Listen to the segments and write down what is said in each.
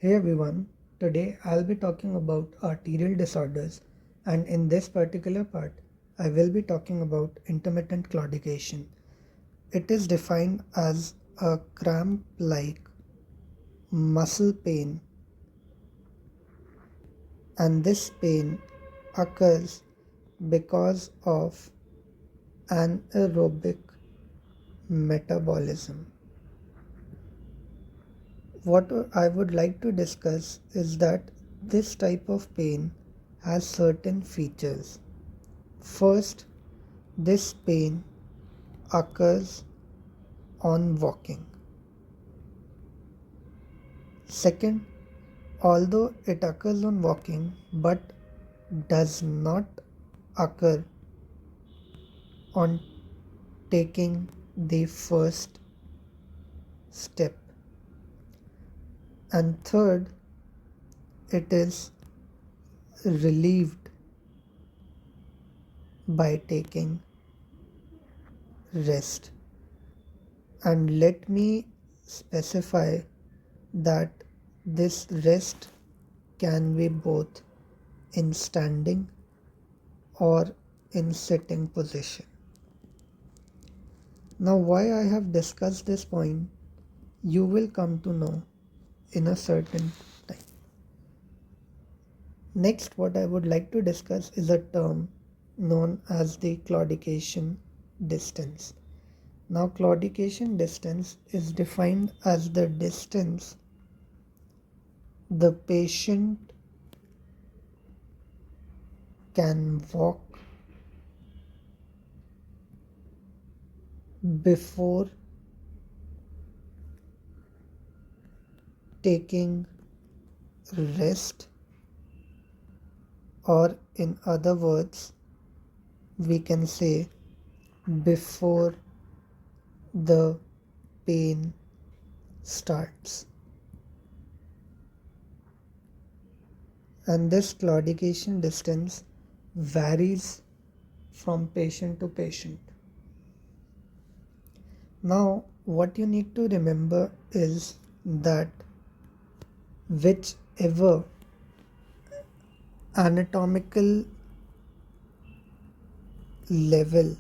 Hey everyone, today I'll be talking about arterial disorders, and in this particular part, I will be talking about intermittent claudication. It is defined as a cramp like muscle pain, and this pain occurs because of anaerobic metabolism. What I would like to discuss is that this type of pain has certain features. First, this pain occurs on walking. Second, although it occurs on walking but does not occur on taking the first step. And third, it is relieved by taking rest. And let me specify that this rest can be both in standing or in sitting position. Now, why I have discussed this point, you will come to know in a certain time. Next, what I would like to discuss is a term known as the claudication distance. Now, claudication distance is defined as the distance the patient can walk before taking rest, or in other words, we can say before the pain starts. And this claudication distance varies from patient to patient. Now, what you need to remember is that whichever anatomical level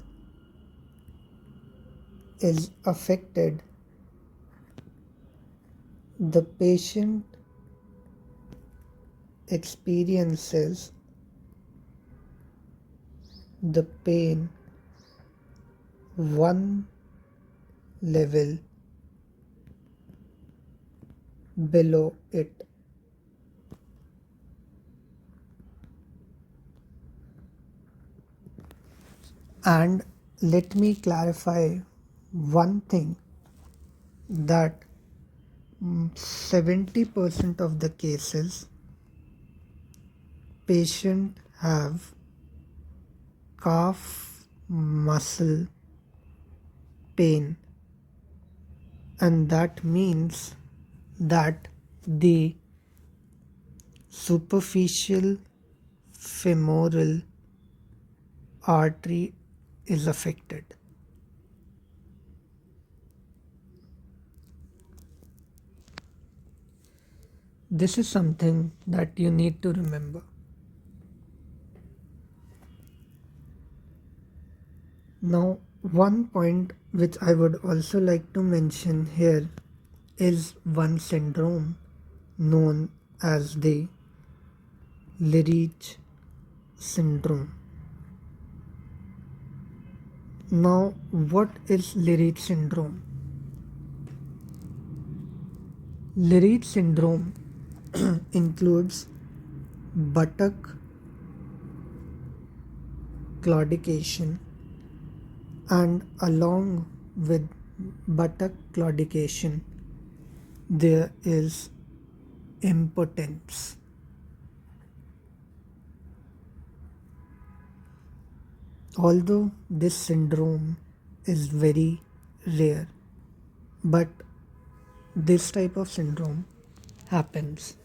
is affected, the patient experiences the pain one level below it. And let me clarify one thing, that 70% of the cases patient have calf muscle pain, and that means that the superficial femoral artery is affected. This is something that you need to remember. Now, one point which I would also like to mention here is one syndrome known as the Lirich syndrome. Now, what is Lirich syndrome? Lirich syndrome includes buttock claudication, and along with buttock claudication, there is impotence. Although this syndrome is very rare, but this type of syndrome happens.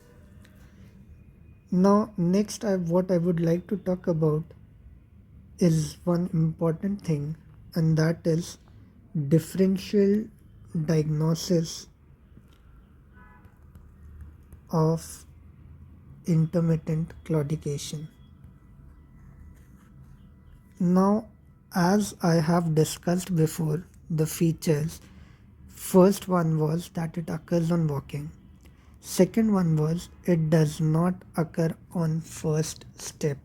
Now, next, what I would like to talk about is one important thing, and that is differential diagnosis of intermittent claudication. Now, as I have discussed before, the features, first one was that it occurs on walking. Second one was it does not occur on first step.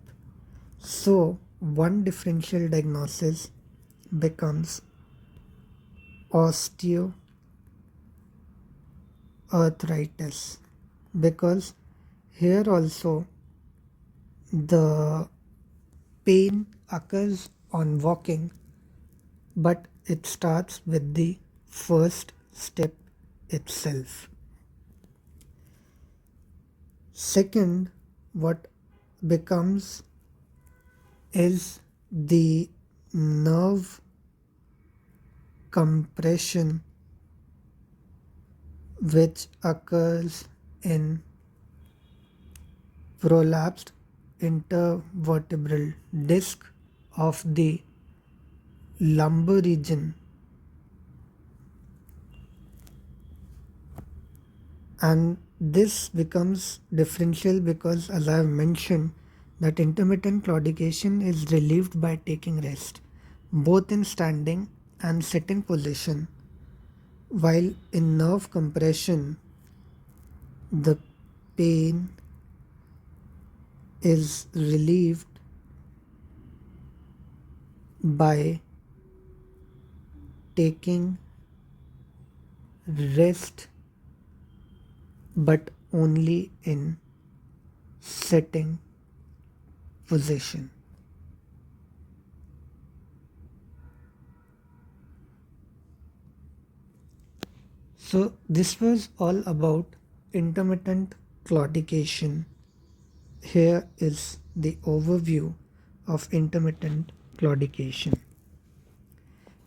So, one differential diagnosis becomes osteoarthritis, because here also the pain occurs on walking, but it starts with the first step itself. Second, what becomes is the nerve compression which occurs in prolapsed intervertebral disc of the lumbar region, and this becomes differential because, as I have mentioned, that intermittent claudication is relieved by taking rest, both in standing and sitting position, while in nerve compression the pain is relieved by taking rest, but only in sitting position. So this was all about intermittent claudication. Here is the overview of intermittent claudication.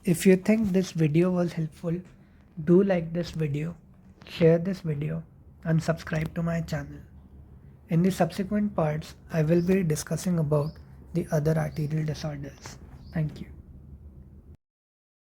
If you think this video was helpful, do like this video, share this video, and subscribe to my channel. In the subsequent parts, I will be discussing about the other arterial disorders. Thank you.